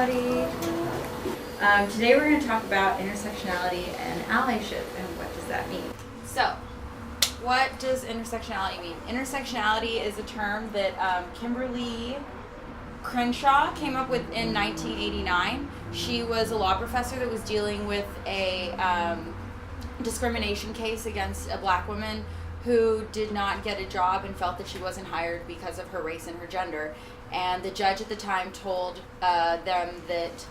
everybody. Today we're going to talk about intersectionality and allyship and what does that mean. So, what does intersectionality mean? Intersectionality is a term that Kimberly Crenshaw came up with in 1989. She was a law professor that was dealing with a discrimination case against a black woman who did not get a job and felt that she wasn't hired because of her race and her gender. And the judge at the time told them that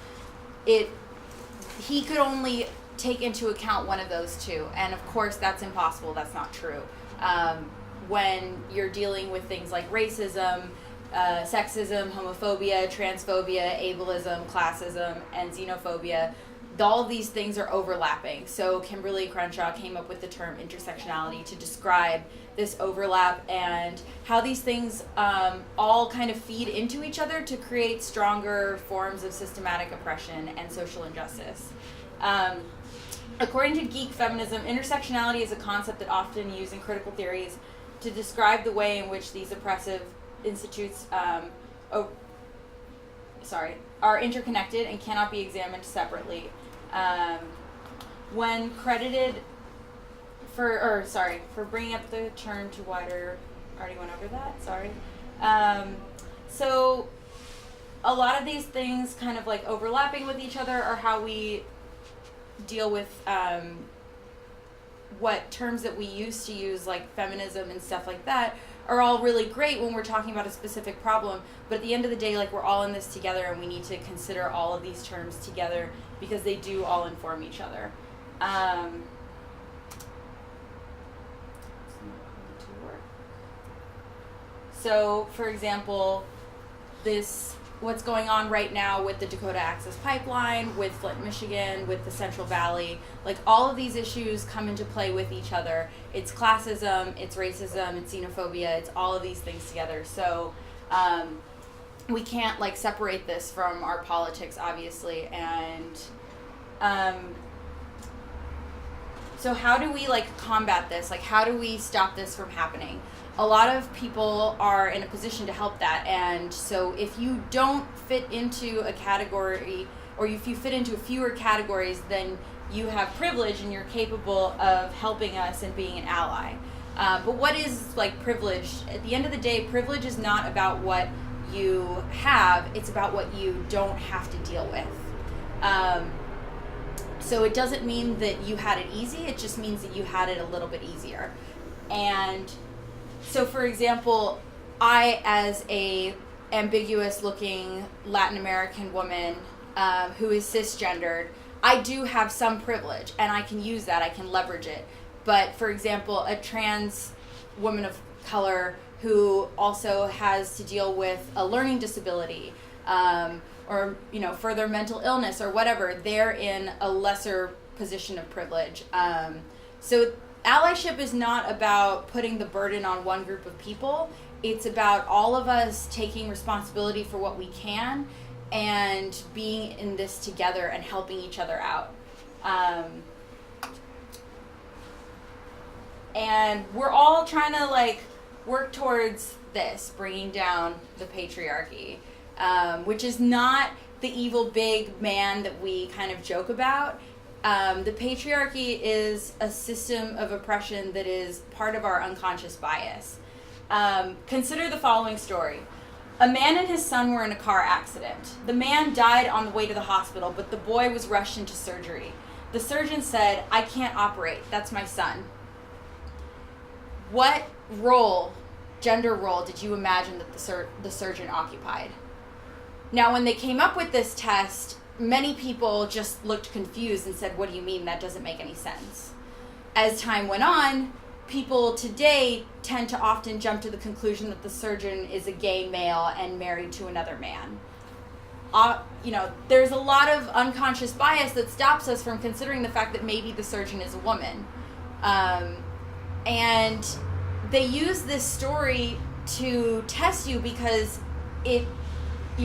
he could only take into account one of those two. And of course, that's impossible. That's not true. When you're dealing with things like racism, sexism, homophobia, transphobia, ableism, classism, and xenophobia, all of these things are overlapping. So Kimberly Crenshaw came up with the term intersectionality to describe this overlap and how these things all kind of feed into each other to create stronger forms of systematic oppression and social injustice. According to geek feminism, intersectionality is a concept that often used in critical theories to describe the way in which these oppressive institutes are interconnected and cannot be examined separately. When credited for bringing up the term to wider, already went over that, sorry. So a lot of these things kind of like overlapping with each other are how we deal with what terms that we used to use, like feminism and stuff like that, are all really great when we're talking about a specific problem, but at the end of the day, like, we're all in this together and we need to consider all of these terms together because they do all inform each other. So, for example, what's going on right now with the Dakota Access Pipeline, with Flint, Michigan, with the Central Valley, like, all of these issues come into play with each other. It's classism, it's racism, it's xenophobia, it's all of these things together. So we can't, like, separate this from our politics, obviously. And so how do we, like, combat this? Like, how do we stop this from happening? A lot of people are in a position to help that, and so if you don't fit into a category, or if you fit into fewer categories, then you have privilege and you're capable of helping us and being an ally. But what is, like, privilege? At the end of the day, privilege is not about what you have, it's about what you don't have to deal with. So it doesn't mean that you had it easy, it just means that you had it a little bit easier. And so, for example, I, as a ambiguous-looking Latin American woman who is cisgendered, I do have some privilege, and I can use that, I can leverage it. But, for example, a trans woman of color who also has to deal with a learning disability or, further mental illness or whatever, they're in a lesser position of privilege. So allyship is not about putting the burden on one group of people. It's about all of us taking responsibility for what we can and being in this together and helping each other out. And we're all trying to, like, work towards this, bringing down the patriarchy, which is not the evil big man that we kind of joke about. The patriarchy is a system of oppression that is part of our unconscious bias. Consider the following story. A man and his son were in a car accident. The man died on the way to the hospital, but the boy was rushed into surgery. The surgeon said, "I can't operate, that's my son." What gender role did you imagine that the surgeon occupied? Now, when they came up with this test, many people just looked confused and said, "What do you mean? That doesn't make any sense." As time went on, people today tend to often jump to the conclusion that the surgeon is a gay male and married to another man. There's a lot of unconscious bias that stops us from considering the fact that maybe the surgeon is a woman. And they use this story to test you because you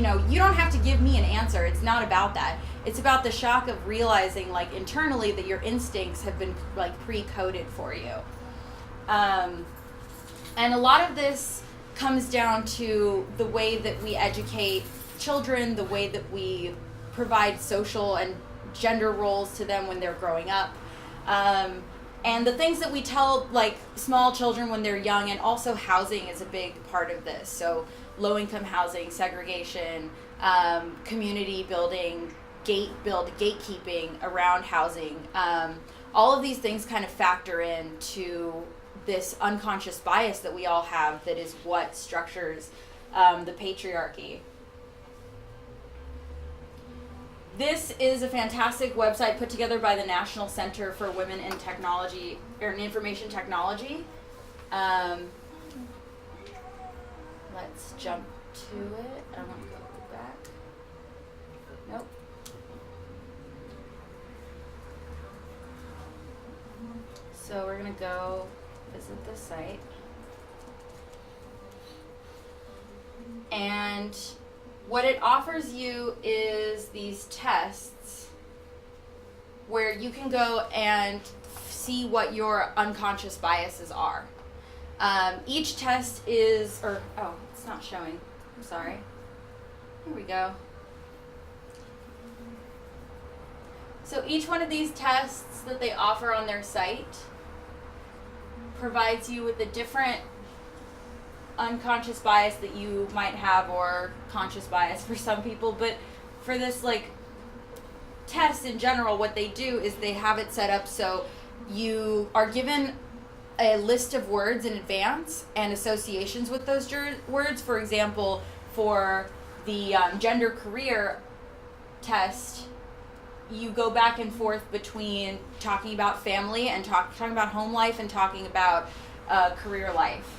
don't have to give me an answer. It's not about that. It's about the shock of realizing, like, internally that your instincts have been, like, pre-coded for you. And a lot of this comes down to the way that we educate children, the way that we provide social and gender roles to them when they're growing up. And the things that we tell like small children when they're young, and also housing is a big part of this. So low-income housing, segregation, community building, gatekeeping around housing. All of these things kind of factor into this unconscious bias that we all have that is what structures the patriarchy. This is a fantastic website put together by the National Center for Women in Technology, or in Information Technology. Let's jump to it. I want to go back. Nope. So we're going to go visit the site. And what it offers you is these tests where you can go and see what your unconscious biases are. Each test is, it's not showing. I'm sorry. Here we go. So each one of these tests that they offer on their site provides you with a different unconscious bias that you might have, or conscious bias for some people. But for this test in general, what they do is they have it set up so you are given a list of words in advance and associations with those words. For example, for the gender career test, you go back and forth between talking about family and talking about home life and talking about career life.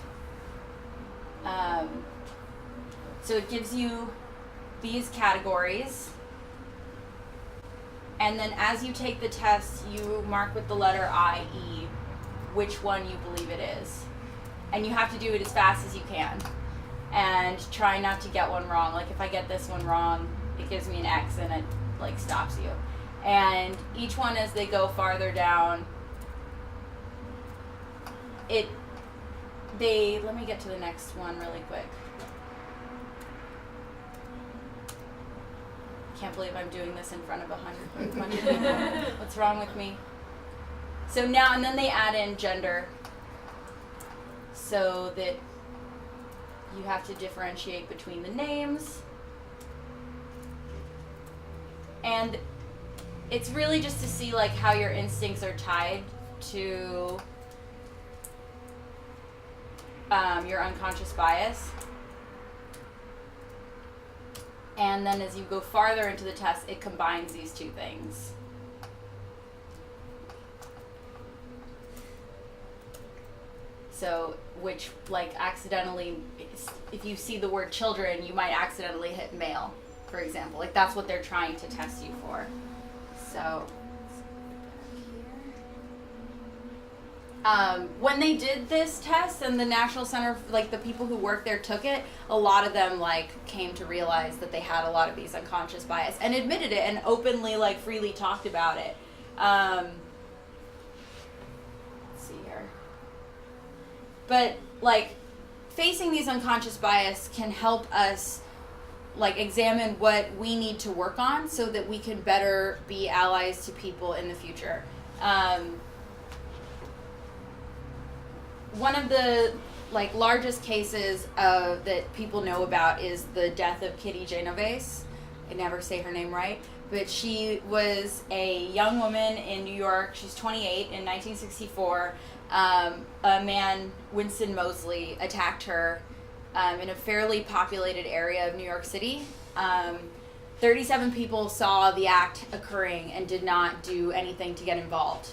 So it gives you these categories, and then as you take the test, you mark with the letter I-E which one you believe it is. And you have to do it as fast as you can. And try not to get one wrong. Like if I get this one wrong, it gives me an X and it stops you. And each one, as they go farther down, let me get to the next one really quick. Can't believe I'm doing this in front of 100 people. What's wrong with me? So now, and then they add in gender, so that you have to differentiate between the names. And it's really just to see how your instincts are tied to your unconscious bias. And then as you go farther into the test, it combines these two things. So, which accidentally, if you see the word children, you might accidentally hit male, for example. That's what they're trying to test you for. So, when they did this test and the National Center, the people who worked there took it, a lot of them came to realize that they had a lot of these unconscious bias and admitted it and openly freely talked about it. Let's see here. But facing these unconscious bias can help us examine what we need to work on so that we can better be allies to people in the future. One of the largest cases that people know about is the death of Kitty Genovese. I never say her name right, but she was a young woman in New York. She's 28 in 1964. A man, Winston Moseley, attacked her in a fairly populated area of New York City. 37 people saw the act occurring and did not do anything to get involved.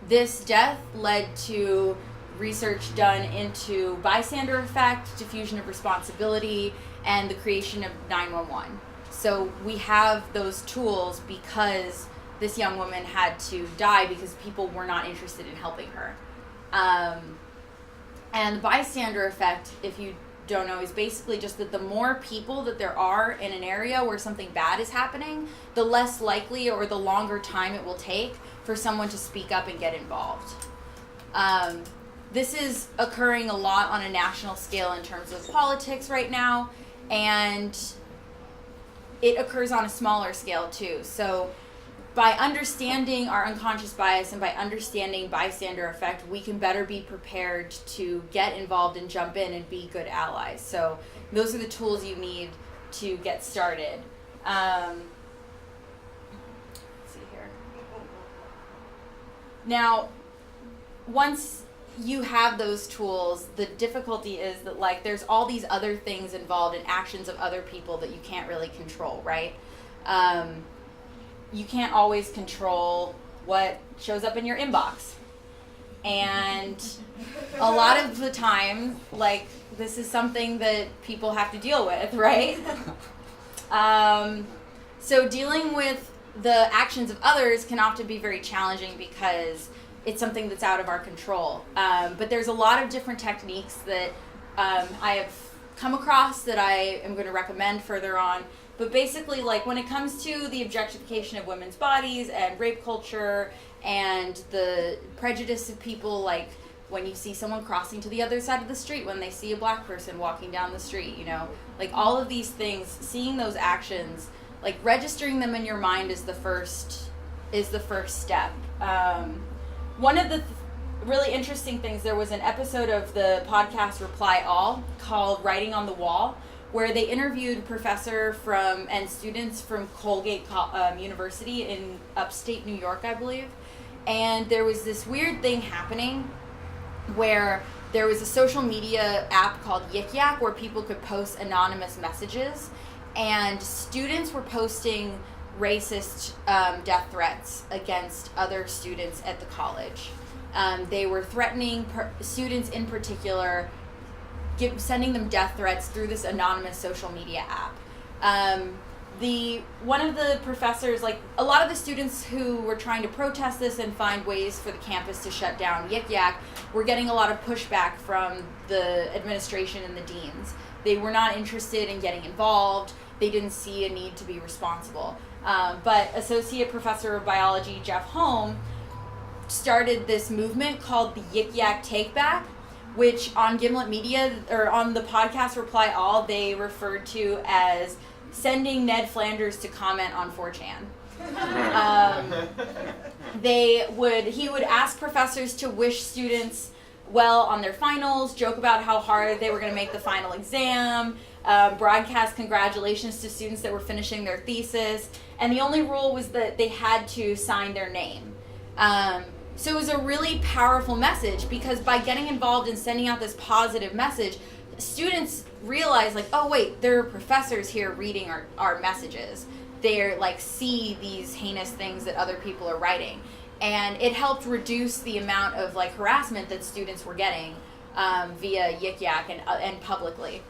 This death led to research done into bystander effect, diffusion of responsibility, and the creation of 911. So we have those tools because this young woman had to die because people were not interested in helping her. And the bystander effect, if you don't know, is basically just that the more people that there are in an area where something bad is happening, the less likely or the longer time it will take for someone to speak up and get involved. This is occurring a lot on a national scale in terms of politics right now, and it occurs on a smaller scale too. So by understanding our unconscious bias and by understanding bystander effect, we can better be prepared to get involved and jump in and be good allies. So those are the tools you need to get started. Let's see here. Now, once you have those tools, the difficulty is that like there's all these other things involved in actions of other people that you can't really control, right? You can't always control what shows up in your inbox. And a lot of the time, like, this is something that people have to deal with, right? So dealing with the actions of others can often be very challenging because it's something that's out of our control. But there's a lot of different techniques that I have come across that I am going to recommend further on. But basically, like, when it comes to the objectification of women's bodies and rape culture and the prejudice of people, like when you see someone crossing to the other side of the street, when they see a black person walking down the street, you know, like all of these things, seeing those actions, like registering them in your mind is the first step. One of the really interesting things, there was an episode of the podcast Reply All called Writing on the Wall, where they interviewed professor and students from Colgate University in upstate New York, I believe. And there was this weird thing happening where there was a social media app called Yik Yak where people could post anonymous messages, and students were posting racist death threats against other students at the college. They were threatening students in particular, sending them death threats through this anonymous social media app. One of the professors, like a lot of the students who were trying to protest this and find ways for the campus to shut down Yik Yak were getting a lot of pushback from the administration and the deans. They were not interested in getting involved. They didn't see a need to be responsible. But Associate Professor of Biology Jeff Holm started this movement called the Yik Yak Take Back, which on Gimlet Media, or on the podcast Reply All, they referred to as sending Ned Flanders to comment on 4chan. He would ask professors to wish students well on their finals, joke about how hard they were going to make the final exam, broadcast congratulations to students that were finishing their thesis, and the only rule was that they had to sign their name. So it was a really powerful message, because by getting involved and sending out this positive message, students realize, like, oh wait, there are professors here reading our messages. They're like, see these heinous things that other people are writing. And it helped reduce the amount of like harassment that students were getting via Yik Yak and publicly.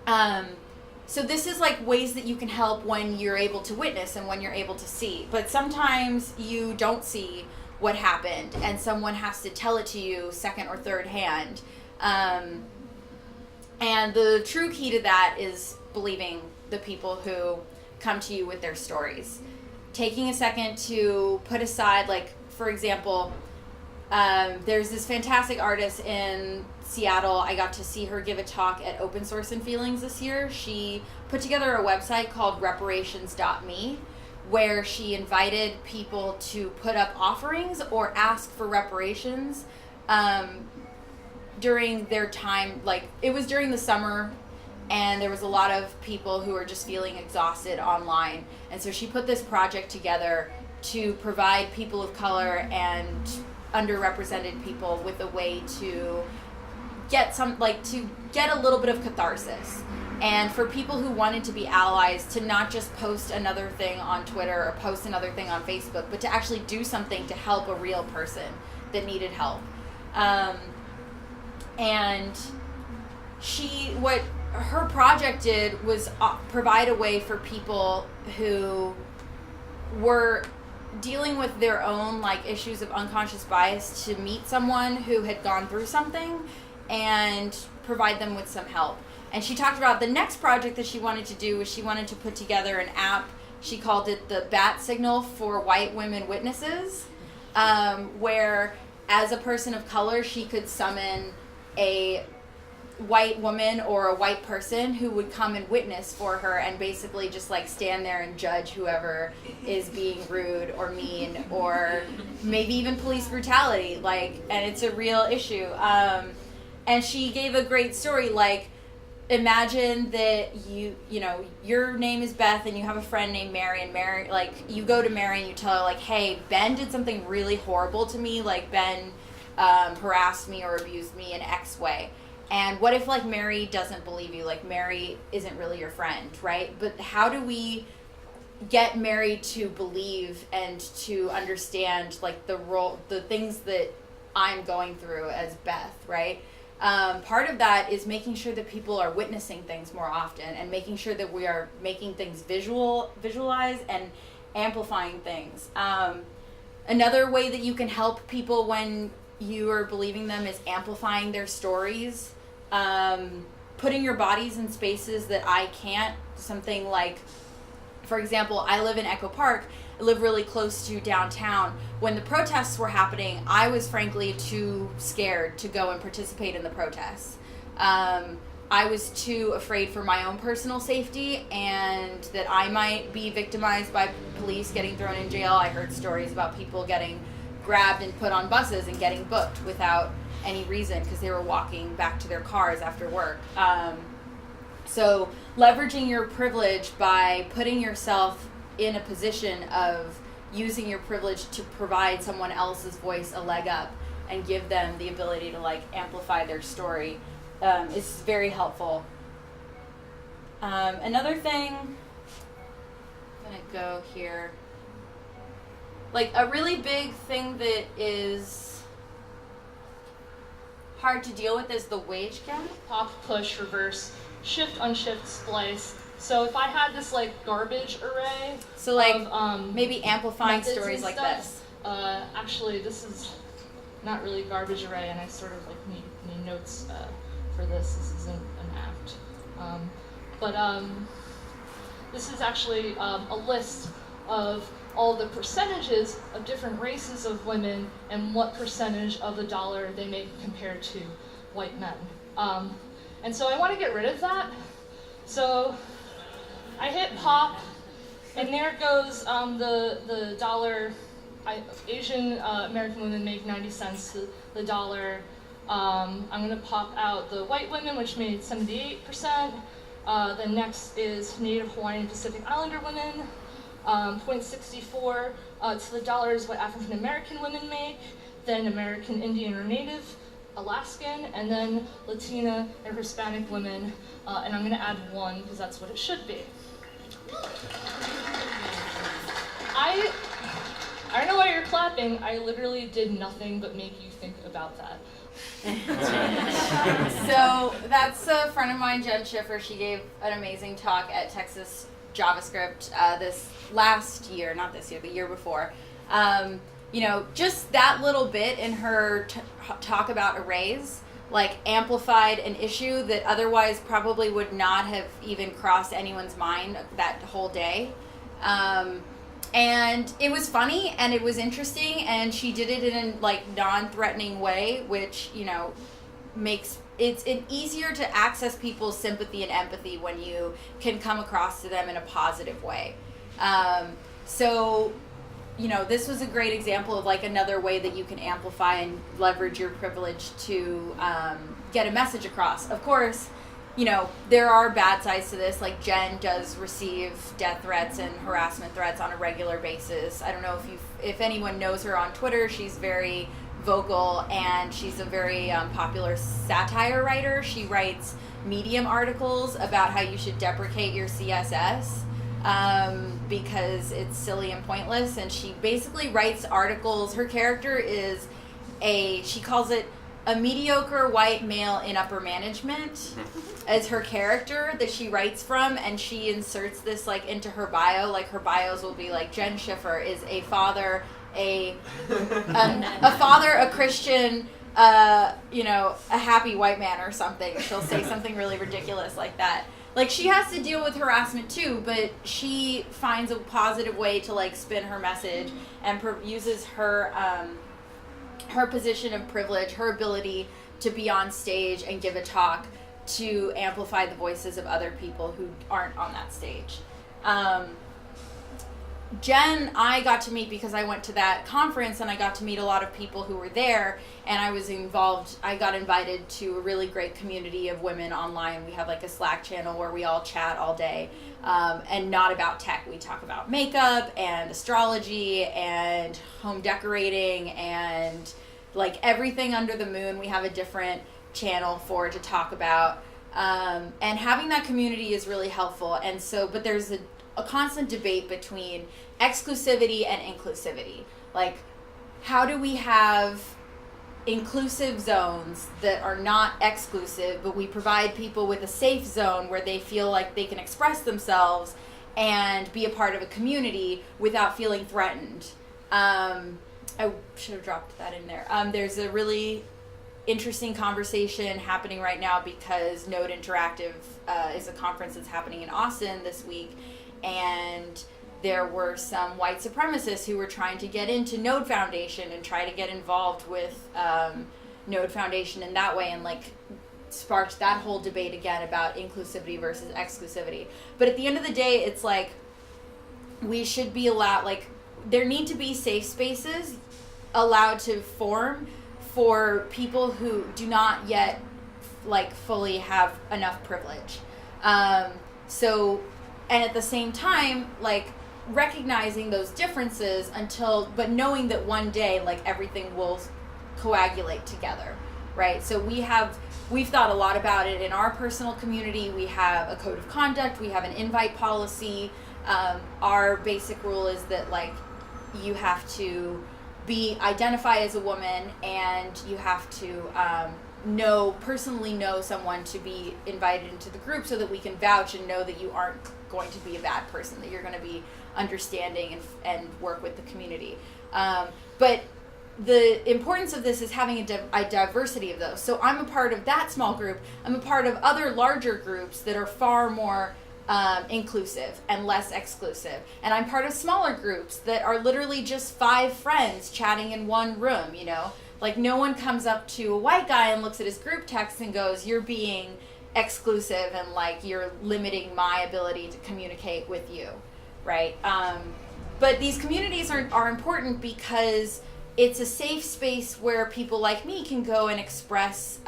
So this is like ways that you can help when you're able to witness and when you're able to see. But sometimes you don't see what happened and someone has to tell it to you second or third hand. And the true key to that is believing the people who come to you with their stories. Taking a second to put aside, like, for example, there's this fantastic artist in Seattle. I got to see her give a talk at Open Source and Feelings this year. She put together a website called reparations.me, where she invited people to put up offerings or ask for reparations during their time. Like, it was during the summer, and there was a lot of people who were just feeling exhausted online. And so she put this project together to provide people of color and underrepresented people with a way to get a little bit of catharsis. And for people who wanted to be allies, to not just post another thing on Twitter or post another thing on Facebook, but to actually do something to help a real person that needed help. And what her project did was provide a way for people who were dealing with their own like issues of unconscious bias to meet someone who had gone through something and provide them with some help. And she talked about the next project that she wanted to do was she wanted to put together an app. She called it the Bat Signal for White Women Witnesses, where as a person of color she could summon a white woman or a white person who would come and witness for her and basically just like stand there and judge whoever is being rude or mean or maybe even police brutality, like, and it's a real issue. And she gave a great story, like, imagine that you know, your name is Beth and you have a friend named Mary, and Mary, like, you go to Mary and you tell her, like, hey, Ben did something really horrible to me, like, Ben harassed me or abused me in X way. And what if, like, Mary doesn't believe you? Like, Mary isn't really your friend, right? But how do we get Mary to believe and to understand, like, the things that I'm going through as Beth, right? Part of that is making sure that people are witnessing things more often and making sure that we are making things visualized and amplifying things. Another way that you can help people when you are believing them is amplifying their stories, putting your bodies in spaces that I can't. Something like, for example, I live in Echo Park. I live really close to downtown. When the protests were happening, I was frankly too scared to go and participate in the protests. I was too afraid for my own personal safety and that I might be victimized by police, getting thrown in jail. I heard stories about people getting grabbed and put on buses and getting booked without any reason because they were walking back to their cars after work. So leveraging your privilege by putting yourself in a position of using your privilege to provide someone else's voice a leg up and give them the ability to, like, amplify their story is very helpful. Another thing, I'm gonna go here. Like, a really big thing that is hard to deal with is the wage gap. Pop, push, reverse, shift, unshift, splice. So if I had this, like, garbage array, so, like, of, maybe amplifying stories like this. Actually, this is not really garbage array, and I sort of, like, need notes for this. This isn't an act. This is actually a list of all the percentages of different races of women and what percentage of the dollar they make compared to white men. And so I want to get rid of that. So I hit pop, and there goes the dollar. Asian American women make 90 cents to the dollar. I'm going to pop out the white women, which made 78%. Then next is Native Hawaiian Pacific Islander women. 0.64 to the dollar is what African American women make. Then American Indian or Native, Alaskan, and then Latina or Hispanic women. And I'm going to add 1 because that's what it should be. I don't know why you're clapping. I literally did nothing but make you think about that. So that's a friend of mine, Jen Schiffer. She gave an amazing talk at Texas JavaScript this last year, not this year, the year before. Just that little bit in her talk about arrays, like, amplified an issue that otherwise probably would not have even crossed anyone's mind that whole day. And it was funny and it was interesting, and she did it in a, like, non-threatening way, which, makes it's easier to access people's sympathy and empathy when you can come across to them in a positive way. This was a great example of, like, another way that you can amplify and leverage your privilege to get a message across. Of course, there are bad sides to this. Like, Jen does receive death threats and harassment threats on a regular basis. I don't know if anyone knows her on Twitter. She's very vocal, and she's a very popular satire writer. She writes Medium articles about how you should deprecate your CSS because it's silly and pointless. And she basically writes articles. Her character is she calls it a mediocre white male in upper management as her character that she writes from, and she inserts this, like, into her bio. Like, her bios will be like, Jen Schiffer is a father, a Christian, a happy white man or something. She'll say something really ridiculous like that. Like, she has to deal with harassment too, but she finds a positive way to, like, spin her message and uses her position of privilege, her ability to be on stage and give a talk to amplify the voices of other people who aren't on that stage. Jen, I got to meet because I went to that conference, and I got to meet a lot of people who were there, and I got invited to a really great community of women online. We have like a Slack channel where we all chat all day, and not about tech. We talk about makeup and astrology and home decorating and like everything under the moon. We have a different channel for to talk about, and having that community is really helpful. And so, but there's a constant debate between exclusivity and inclusivity. Like, how do we have inclusive zones that are not exclusive, but we provide people with a safe zone where they feel like they can express themselves and be a part of a community without feeling threatened? I should have dropped that in there. There's a really interesting conversation happening right now because Node Interactive is a conference that's happening in Austin this week, and there were some white supremacists who were trying to get into Node Foundation and try to get involved with Node Foundation in that way, and like sparked that whole debate again about inclusivity versus exclusivity. But at the end of the day, it's like we should be allowed, like there need to be safe spaces allowed to form for people who do not yet like fully have enough privilege. And at the same time, like recognizing those differences but knowing that one day like everything will coagulate together, right? So we've thought a lot about it in our personal community. We have a code of conduct, we have an invite policy. Our basic rule is that like you have to identify as a woman, and you have to personally know someone to be invited into the group so that we can vouch and know that you aren't going to be a bad person, that you're going to be understanding and work with the community. But the importance of this is having a diversity of those. So I'm a part of that small group. I'm a part of other larger groups that are far more inclusive and less exclusive. And I'm part of smaller groups that are literally just 5 friends chatting in one room, you know? Like no one comes up to a white guy and looks at his group text and goes, "You're being exclusive and like you're limiting my ability to communicate with you," right? But these communities are important because it's a safe space where people like me can go and express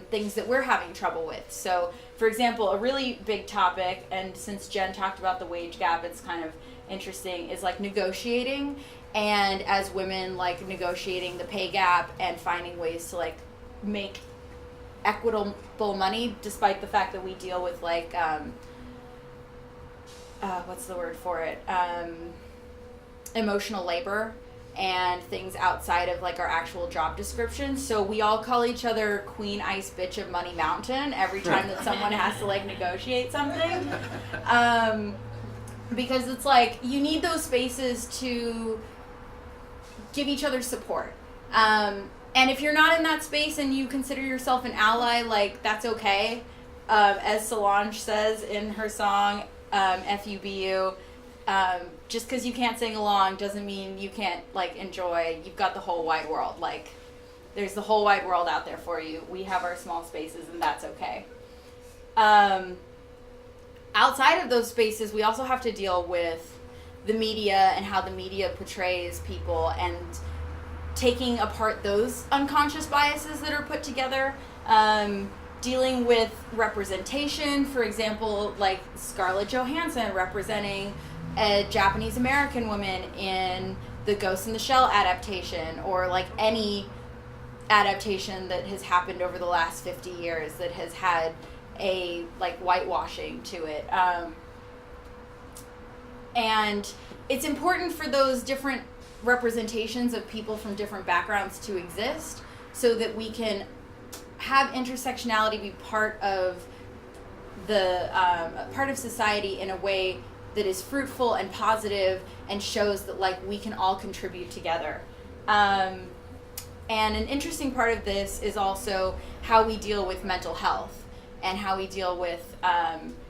things that we're having trouble with. So, for example, a really big topic, and since Jen talked about the wage gap, it's kind of interesting, is like negotiating, and as women, like negotiating the pay gap and finding ways to like make equitable money, despite the fact that we deal with like what's the word for it, emotional labor and things outside of like our actual job description. So we all call each other Queen Ice Bitch of Money Mountain every time that someone has to like negotiate something, because it's like you need those spaces to give each other support. And if you're not in that space and you consider yourself an ally, like that's okay. As Solange says in her song, FUBU, just because you can't sing along doesn't mean you can't like enjoy. You've got the whole wide world. Like there's the whole wide world out there for you. We have our small spaces, and that's okay. Outside of those spaces, we also have to deal with the media and how the media portrays people, and taking apart those unconscious biases that are put together, dealing with representation. For example, like Scarlett Johansson representing a Japanese American woman in the Ghost in the Shell adaptation, or like any adaptation that has happened over the last 50 years that has had a like whitewashing to it. And it's important for those different representations of people from different backgrounds to exist, so that we can have intersectionality be part of the part of society in a way that is fruitful and positive and shows that like we can all contribute together. And an interesting part of this is also how we deal with mental health and how we deal with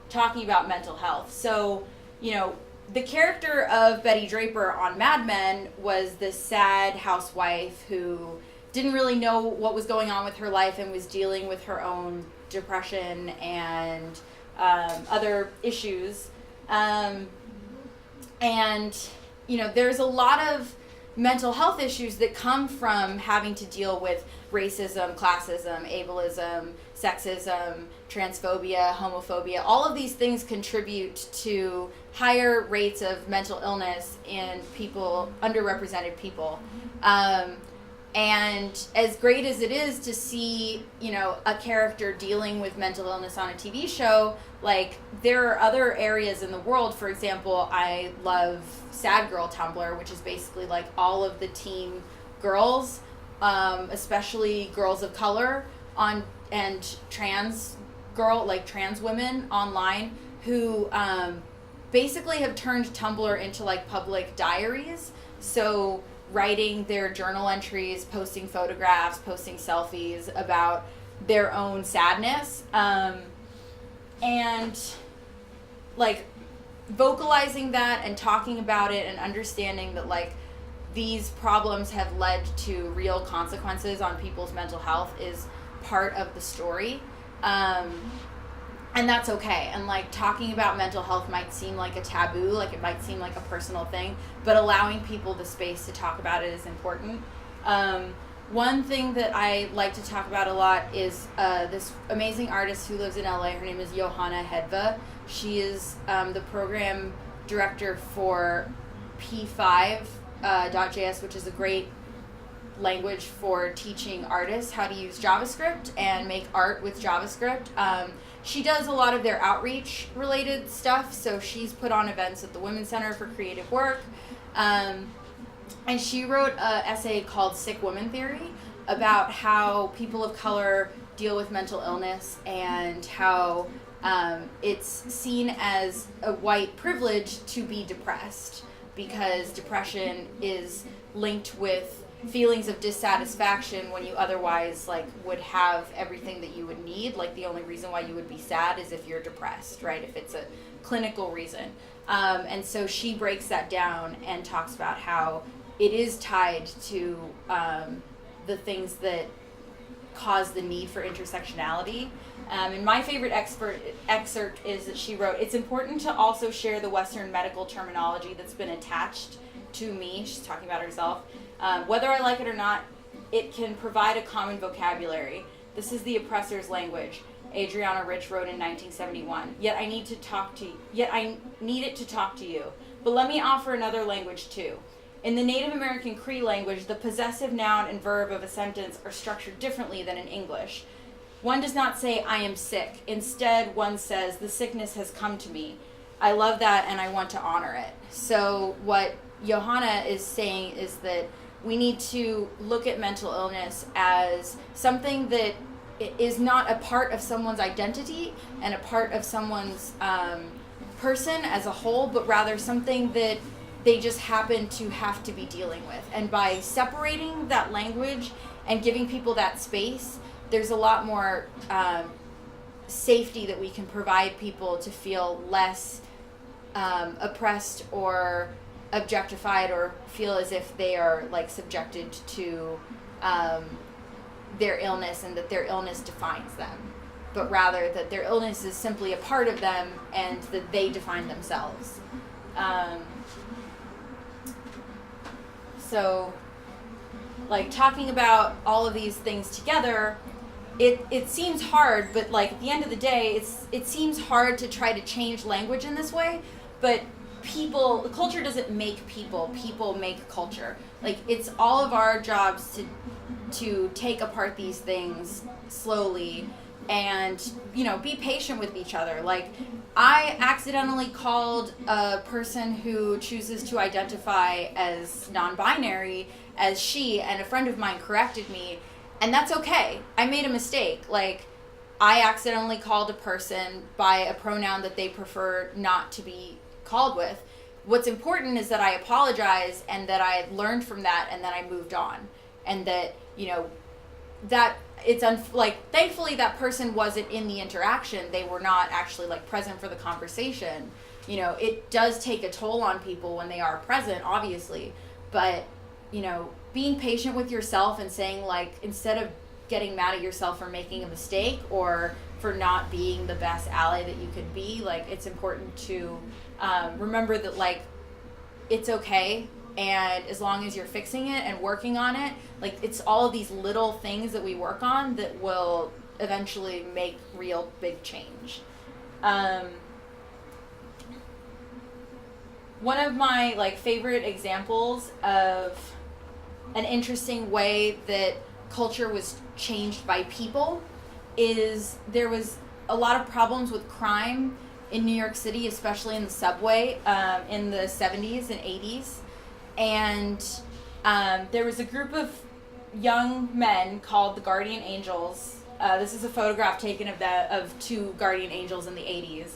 talking about mental health. So, you know, the character of Betty Draper on Mad Men was this sad housewife who didn't really know what was going on with her life and was dealing with her own depression and other issues. And, you know, there's a lot of mental health issues that come from having to deal with racism, classism, ableism, sexism, transphobia, homophobia. All of these things contribute to higher rates of mental illness in people, underrepresented people. And as great as it is to see, you know, a character dealing with mental illness on a TV show, like, there are other areas in the world. For example, I love Sad Girl Tumblr, which is basically like all of the teen girls, especially girls of color and trans women online who basically have turned Tumblr into like public diaries. So writing their journal entries, posting photographs, posting selfies about their own sadness, and like vocalizing that and talking about it and understanding that like these problems have led to real consequences on people's mental health is part of the story. And that's okay. And like talking about mental health might seem like a taboo, like it might seem like a personal thing, but allowing people the space to talk about it is important. One thing that I like to talk about a lot is this amazing artist who lives in LA. Her name is Johanna Hedva. She is the program director for P5.js, which is a great language for teaching artists how to use JavaScript and make art with JavaScript. She does a lot of their outreach related stuff, so she's put on events at the Women's Center for Creative Work. And she wrote an essay called Sick Woman Theory about how people of color deal with mental illness and how it's seen as a white privilege to be depressed, because depression is linked with feelings of dissatisfaction when you otherwise like would have everything that you would need. Like the only reason why you would be sad is if you're depressed, right? If it's a clinical reason. And so she breaks that down and talks about how it is tied to the things that cause the need for intersectionality. And my favorite excerpt is that she wrote, "It's important to also share the Western medical terminology that's been attached to me." She's talking about herself. "Whether I like it or not, it can provide a common vocabulary. This is the oppressor's language," Adriana Rich wrote in 1971. Yet I need it to talk to you. But let me offer another language too. In the Native American Cree language, the possessive noun and verb of a sentence are structured differently than in English. One does not say, "I am sick." Instead, one says, "The sickness has come to me. I love that and I want to honor it." So what Johanna is saying is that we need to look at mental illness as something that is not a part of someone's identity and a part of someone's person as a whole, but rather something that they just happen to have to be dealing with. And by separating that language and giving people that space, there's a lot more safety that we can provide people to feel less oppressed or objectified or feel as if they are like subjected to their illness and that their illness defines them, but rather that their illness is simply a part of them and that they define themselves. So like talking about all of these things together, it seems hard, but like at the end of the day, it seems hard to try to change language in this way, but culture doesn't make people make culture. Like it's all of our jobs to take apart these things slowly and, you know, be patient with each other. Like I accidentally called a person who chooses to identify as non-binary as she, and a friend of mine corrected me, and that's okay. I made a mistake. Like I accidentally called a person by a pronoun that they prefer not to be called with. What's important is that I apologize and that I learned from that and that I moved on, and that, you know, that it's thankfully that person wasn't in the interaction. They were not actually like present for the conversation. You know, it does take a toll on people when they are present, obviously, but, you know, being patient with yourself and saying, like, instead of getting mad at yourself for making a mistake or for not being the best ally that you could be. Like, it's important to remember that, like, it's okay, and as long as you're fixing it and working on it, like, it's all of these little things that we work on that will eventually make real big change. One of my, like, favorite examples of an interesting way that culture was changed by people is there was a lot of problems with crime in New York City, especially in the subway, in the 70s and 80s. And there was a group of young men called the Guardian Angels. This is a photograph taken of two Guardian Angels in the 80s.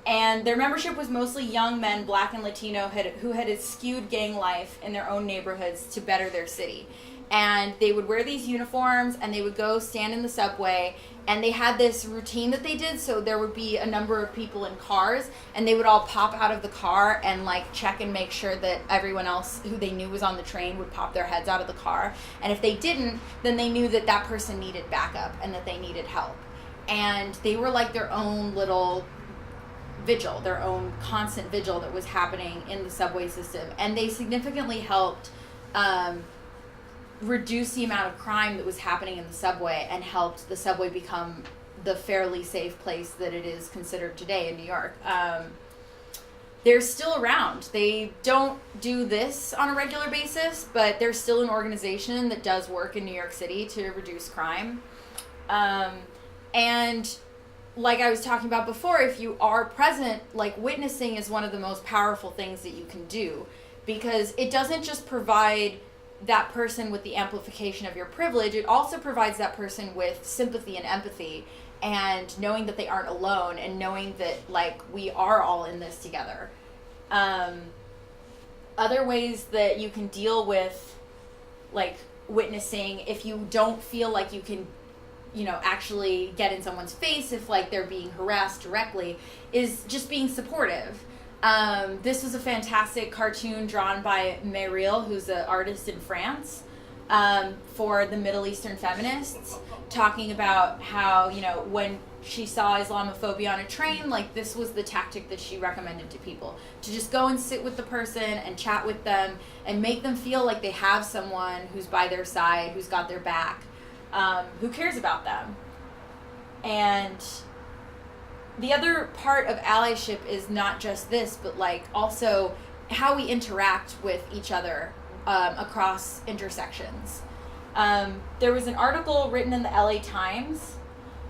And their membership was mostly young men, Black and Latino, who had eschewed gang life in their own neighborhoods to better their city. And they would wear these uniforms, and they would go stand in the subway, and they had this routine that they did. So there would be a number of people in cars, and they would all pop out of the car and, like, check and make sure that everyone else who they knew was on the train would pop their heads out of the car. And if they didn't, then they knew that that person needed backup and that they needed help. And they were like their own little vigil, their own constant vigil that was happening in the subway system. And they significantly helped reduce the amount of crime that was happening in the subway, and helped the subway become the fairly safe place that it is considered today in New York. They're still around. They don't do this on a regular basis, but there's still an organization that does work in New York City to reduce crime. And like I was talking about before, if you are present, like, witnessing is one of the most powerful things that you can do, because it doesn't just provide that person with the amplification of your privilege, it also provides that person with sympathy and empathy, and knowing that they aren't alone, and knowing that, like, we are all in this together. Other ways that you can deal with, like, witnessing, if you don't feel like you can, you know, actually get in someone's face if, like, they're being harassed directly, is just being supportive. This was a fantastic cartoon drawn by Meryl, who's an artist in France, for the Middle Eastern feminists, talking about how, you know, when she saw Islamophobia on a train, like, this was the tactic that she recommended to people, to just go and sit with the person and chat with them and make them feel like they have someone who's by their side, who's got their back, who cares about them. And the other part of allyship is not just this, but, like, also how we interact with each other across intersections. There was an article written in the LA Times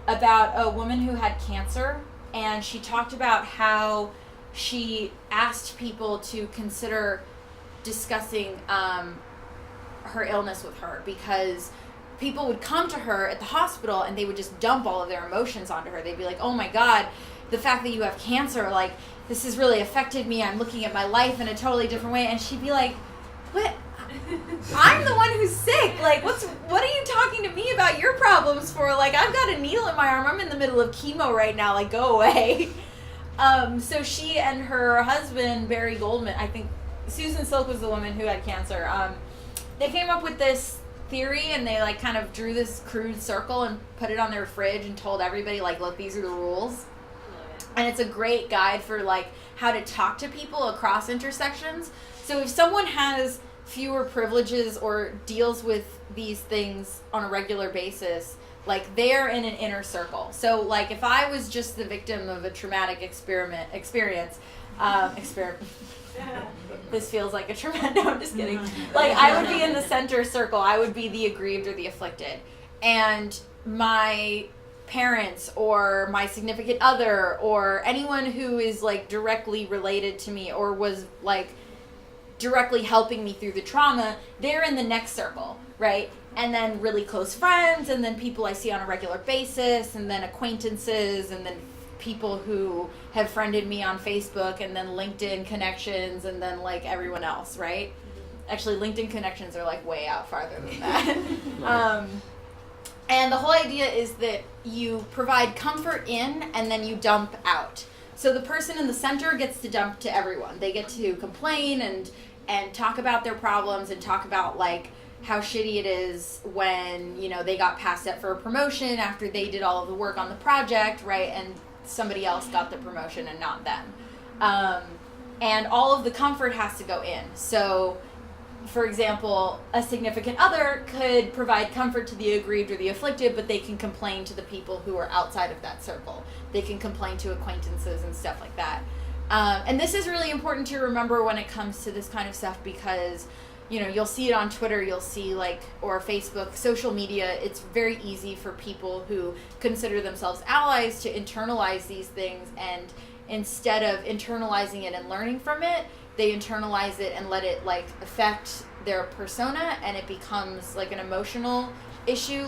about a woman who had cancer, and she talked about how she asked people to consider discussing her illness with her, because people would come to her at the hospital and they would just dump all of their emotions onto her. They'd be like, oh my God, the fact that you have cancer, like, this has really affected me. I'm looking at my life in a totally different way. And she'd be like, what? I'm the one who's sick. Like, what are you talking to me about your problems for? Like, I've got a needle in my arm. I'm in the middle of chemo right now. Like, go away. So she and her husband, Barry Goldman, I think Susan Silk was the woman who had cancer. They came up with this theory, and they, like, kind of drew this crude circle and put it on their fridge and told everybody, like, look, these are the rules. And it's a great guide for, like, how to talk to people across intersections. So if someone has fewer privileges or deals with these things on a regular basis, like, they're in an inner circle. So, like, if I was just the victim of a traumatic experience, this feels like a traumatic, no, I'm just kidding. Like, I would be in the center circle. I would be the aggrieved or the afflicted. And my parents or my significant other or anyone who is, like, directly related to me or was, like, directly helping me through the trauma, they're in the next circle, right? And then really close friends, and then people I see on a regular basis, and then acquaintances, and then people who have friended me on Facebook, and then LinkedIn connections, and then, like, everyone else, right? Actually, LinkedIn connections are, like, way out farther than that. And the whole idea is that you provide comfort in, and then you dump out. So the person in the center gets to dump to everyone. They get to complain and talk about their problems and talk about, like, how shitty it is when, you know, they got passed up for a promotion after they did all of the work on the project, right? And somebody else got the promotion and not them. And all of the comfort has to go in. So, for example, a significant other could provide comfort to the aggrieved or the afflicted, but they can complain to the people who are outside of that circle. They can complain to acquaintances and stuff like that. And this is really important to remember when it comes to this kind of stuff because, you know, you'll see it on Twitter, you'll see or Facebook, social media. It's very easy for people who consider themselves allies to internalize these things, and instead of internalizing it and learning from it, they internalize it and let it affect their persona, and it becomes an emotional issue.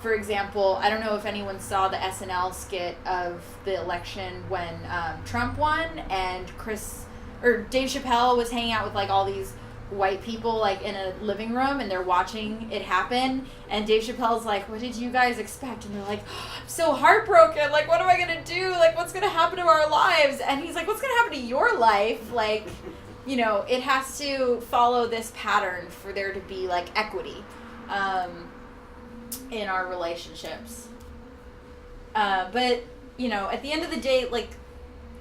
For example, I don't know if anyone saw the SNL skit of the election when Trump won, and Dave Chappelle was hanging out with all these white people in a living room, and they're watching it happen, and Dave Chappelle's like, what did you guys expect? And they're like, oh, I'm so heartbroken, what am I gonna do, what's gonna happen to our lives? And he's like, what's gonna happen to your life? You know, it has to follow this pattern for there to be equity in our relationships. But you know, at the end of the day,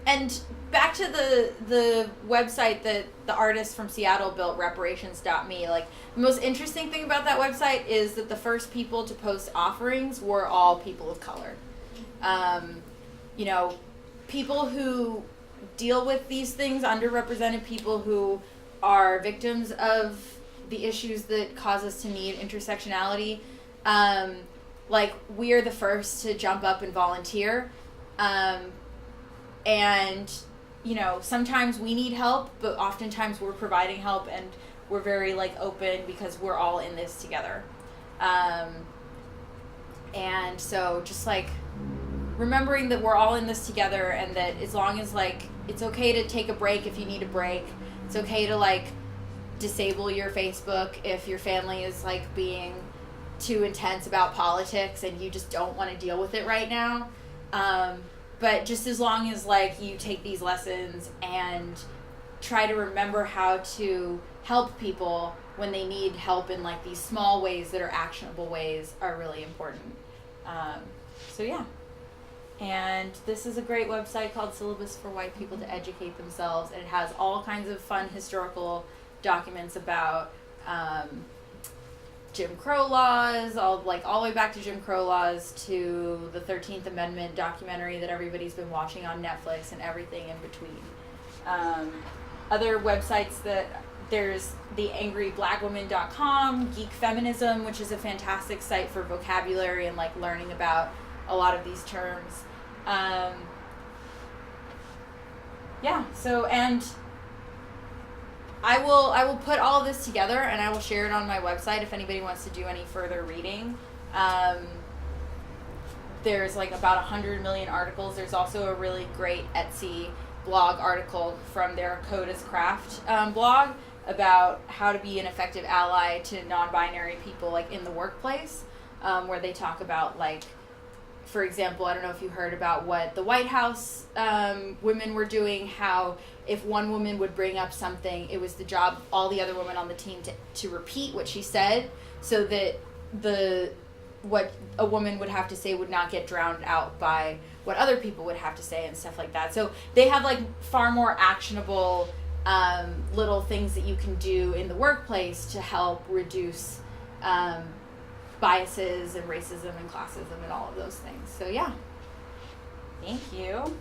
and back to the website that the artist from Seattle built, reparations.me, the most interesting thing about that website is that the first people to post offerings were all people of color. You know, people who deal with these things, underrepresented people who are victims of the issues that cause us to need intersectionality. We are the first to jump up and volunteer. And, you know, sometimes we need help, but oftentimes we're providing help, and we're very, open because we're all in this together. And so just, remembering that we're all in this together, and that as long as, it's okay to take a break if you need a break. It's okay to, disable your Facebook if your family is, being too intense about politics and you just don't want to deal with it right now. But just as long as you take these lessons and try to remember how to help people when they need help in these small ways that are actionable ways are really important. So yeah. And this is a great website called Syllabus for White People to Educate Themselves, and it has all kinds of fun historical documents about Jim Crow laws, all the way back to Jim Crow laws to the 13th Amendment documentary that everybody's been watching on Netflix, and everything in between. Other websites there's theangryblackwoman.com, Geek Feminism, which is a fantastic site for vocabulary and learning about a lot of these terms. And I will put all of this together, and I will share it on my website if anybody wants to do any further reading. There's about 100 million articles. There's also a really great Etsy blog article from their Code as Craft blog about how to be an effective ally to non-binary people in the workplace, where they talk about for example, I don't know if you heard about what the White House women were doing, how if one woman would bring up something, it was the job of all the other women on the team to repeat what she said, so that what a woman would have to say would not get drowned out by what other people would have to say and stuff like that. So they have far more actionable little things that you can do in the workplace to help reduce biases and racism and classism and all of those things. So yeah, thank you.